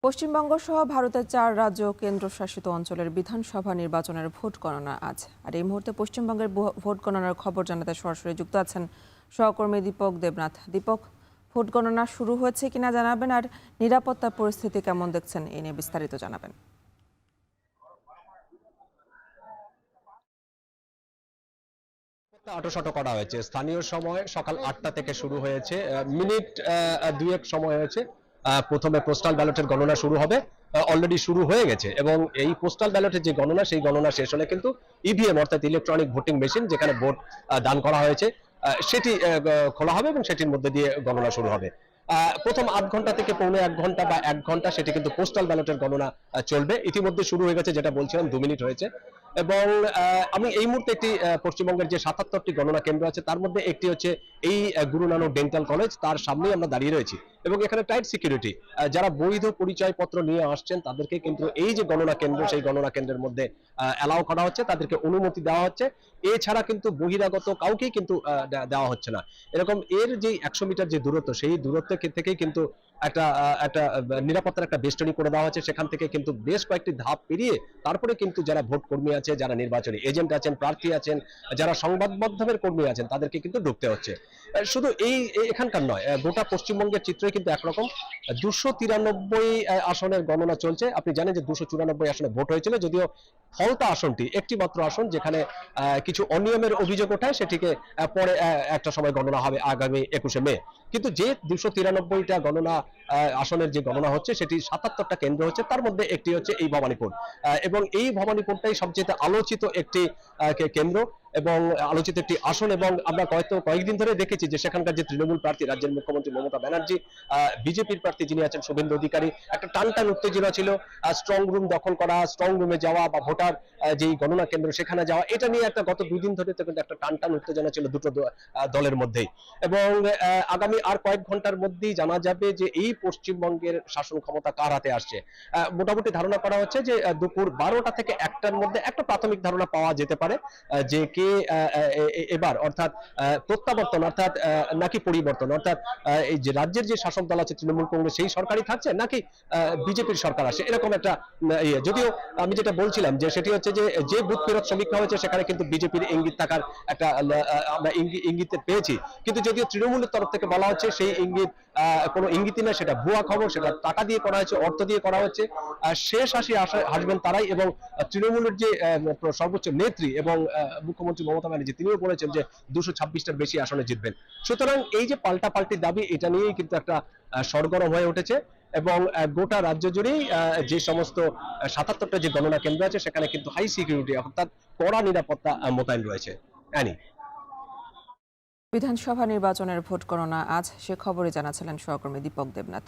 পশ্চিমবঙ্গ সহ ভারতের 4 রাজ্য ও কেন্দ্রশাসিত অঞ্চলের বিধানসভা নির্বাচনের ভোট গণনা আজ। আর এই মুহূর্তে পশ্চিমবঙ্গের ভোট গণনার খবর জানাতে সরাসরি যুক্ত আছেন সহকর্মী দীপক দেবনাথ। দীপক, ভোট গণনা শুরু হয়েছে কিনা জানাবেন, আর নিরাপত্তার পরিস্থিতি কেমন দেখছেন এই নিয়ে বিস্তারিত জানাবেন। আটোসাটো করা হয়েছে। স্থানীয় সময় সকাল 8টা থেকে শুরু হয়েছে। মিনিট দুয়েক সময় হয়েছে। প্রথমে পোস্টাল ব্যালটের গণনা শুরু হবে। অলরেডি শুরু হয়ে গেছে এবং এই পোস্টাল ব্যালটের যে গণনা, সেই গণনা শেষ হলে কিন্তু ইভিএম অর্থাৎ ইলেকট্রনিক ভোটিং মেশিন, যেখানে ভোট দান করা হয়েছে, সেটি খোলা হবে এবং সেটির মধ্যে দিয়ে গণনা শুরু হবে। প্রথম আধ ঘন্টা থেকে পৌনে 1 ঘন্টা বা 1 ঘন্টা সেটি কিন্তু পোস্টাল ব্যালটের গণনা চলবে। ইতিমধ্যে শুরু হয়ে গেছে, যেটা বলছিলাম 2 মিনিট হয়েছে। এবং আমি এই মুহূর্তে একটি পশ্চিমবঙ্গের যে 77টি গণনা কেন্দ্র আছে তার মধ্যে একটি হচ্ছে এই গুরু নানক ডেন্টাল কলেজ, তার সামনেই আমরা দাঁড়িয়ে রয়েছি এবং এখানে টাইট সিকিউরিটি। যারা বৈধ পরিচয়পত্র নিয়ে আসছেন তাদেরকে কিন্তু এই যে গণনা কেন্দ্র, সেই গণনা কেন্দ্রের মধ্যে অ্যালাউ করা হচ্ছে, তাদেরকে অনুমতি দেওয়া হচ্ছে। এছাড়া কিন্তু বহিরাগত কাউকেই কিন্তু দেওয়া হচ্ছে না। এরকম এর যে 100 মিটার যে দূরত্ব, সেই দূরত্ব থেকেই কিন্তু একটা নিরাপত্তার একটা বেষ্টনী করে দেওয়া হচ্ছে। সেখান থেকে কিন্তু বেশ কয়েকটি ধাপ পেরিয়ে তারপরে কিন্তু যারা ভোট কর্মী আছে, যারা নির্বাচনী এজেন্ট আছেন, প্রার্থী আছেন, যারা সংবাদ মাধ্যমের কর্মী আছেন, তাদেরকে কিন্তু ঢুকতে হচ্ছে। শুধু এখানকার নয়, গোটা পশ্চিমবঙ্গের চিত্রই কিন্তু একরকম। 293 আসনের গণনা চলছে। আপনি জানেন যে 294 আসনে ভোট হয়েছিল, যদিও ফলতা আসনটি একটি মাত্র আসন, যেখানে কিছু অনিয়মের অভিযোগ ওঠায়, সেটিকে পরে একটা সময় গণনা হবে আগামী 21শে মে। কিন্তু যে 293টা গণনা আসনের যে গণনা হচ্ছে, সেটি 77টা কেন্দ্র হচ্ছে, তার মধ্যে একটি হচ্ছে এই ভবানীপুর। এবং এই ভবানীপুরটাই সবচেয়ে আলোচিত একটি কেন্দ্র এবং আলোচিত একটি আসন। এবং আমরা কয়েকদিন ধরে দেখেছি যে সেখানকার যে তৃণমূল প্রার্থী, রাজ্যের মুখ্যমন্ত্রী মমতা ব্যানার্জি, বিজেপির প্রার্থী যিনি আছেন শুভেন্দু অধিকারী, একটা টানটান উত্তেজনা ছিল। স্ট্রং রুম দখল করা, স্ট্রং রুমে যাওয়া বা ভোটার যেই গণনা কেন্দ্র সেখানে যাওয়া, এটা নিয়ে একটা গত 2 দিন ধরে কিন্তু একটা টানটান উত্তেজনা ছিল দুটো দলের মধ্যেই। এবং আগামী আর কয়েক ঘন্টার মধ্যেই জানা যাবে যে এই পশ্চিমবঙ্গের শাসন ক্ষমতা কার হাতে আসছে। মোটামুটি ধারণা করা হচ্ছে যে দুপুর 12টা থেকে 1টার মধ্যে একটা প্রাথমিক ধারণা পাওয়া যেতে পারে যে কে এবার অর্থাৎ প্রত্যাবর্তন অর্থাৎ নাকি পরিবর্তন, অর্থাৎ এই যে রাজ্যের যে শাসক দল আছে তৃণমূল কংগ্রেস, সেই সরকারই থাকছে নাকি বিজেপির সরকার আসে, এরকম একটা যদিও আমি যেটা বলছিলাম যে সেটি হচ্ছে যে বুথ ফেরত সমীক্ষা হয়েছে, সেখানে কিন্তু বিজেপির ইঙ্গিত থাকার একটা আমরা ইঙ্গিত পেয়েছি। কিন্তু যদিও তৃণমূলের তরফ থেকে বলা হচ্ছে সেই ইঙ্গিত কোনো ইঙ্গিতই না, সেটা ভুয়া খবর, সেটা টাকা দিয়ে করা হয়েছে, অর্থ দিয়ে করা হচ্ছে। শেষ হাসবেন তারাই। এবং তৃণমূলের যে সর্বোচ্চ নেত্রী এবং মুখ্যমন্ত্রী মমতা ব্যানার্জি, তিনিও বলেছেন যে 226টার বেশি আসনে জিতবেন। সুতরাং এই যে পাল্টাপাল্টি দাবি, এটা নিয়েই কিন্তু একটা সরগরম হয়ে উঠেছে। এবং গোটা রাজ্য জুড়েই যে সমস্ত 77টা যে গণনা কেন্দ্র আছে, সেখানে কিন্তু হাই সিকিউরিটি অর্থাৎ কড়া নিরাপত্তা মোতায়েন রয়েছে। অ্যানি, বিধানসভা নির্বাচনের ভোট গণনা আজ, সে খবরে জানাচ্ছিলেন সহকর্মী দীপক দেবনাথ।